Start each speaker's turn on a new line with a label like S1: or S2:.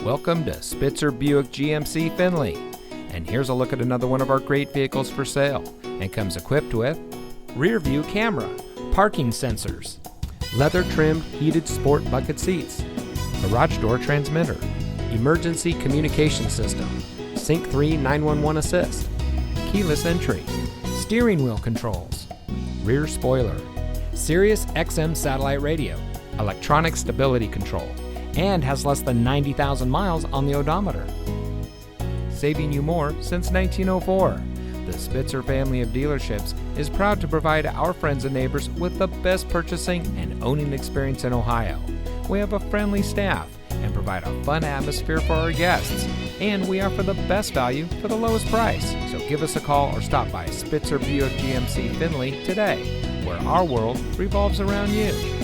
S1: Welcome to Spitzer Buick GMC Findlay. And here's a look at another one of our great vehicles for sale. And comes equipped with rear view camera, parking sensors, leather trimmed heated sport bucket seats, garage door transmitter, emergency communication system, Sync 3 911 assist, keyless entry, steering wheel controls, rear spoiler, Sirius XM satellite radio, electronic stability control, and has less than 90,000 miles on the odometer. Saving you more since 1904. The Spitzer family of dealerships is proud to provide our friends and neighbors with the best purchasing and owning experience in Ohio. We have a friendly staff and provide a fun atmosphere for our guests. And we offer the best value for the lowest price. So give us a call or stop by Spitzer Buick GMC Findlay today, where our world revolves around you.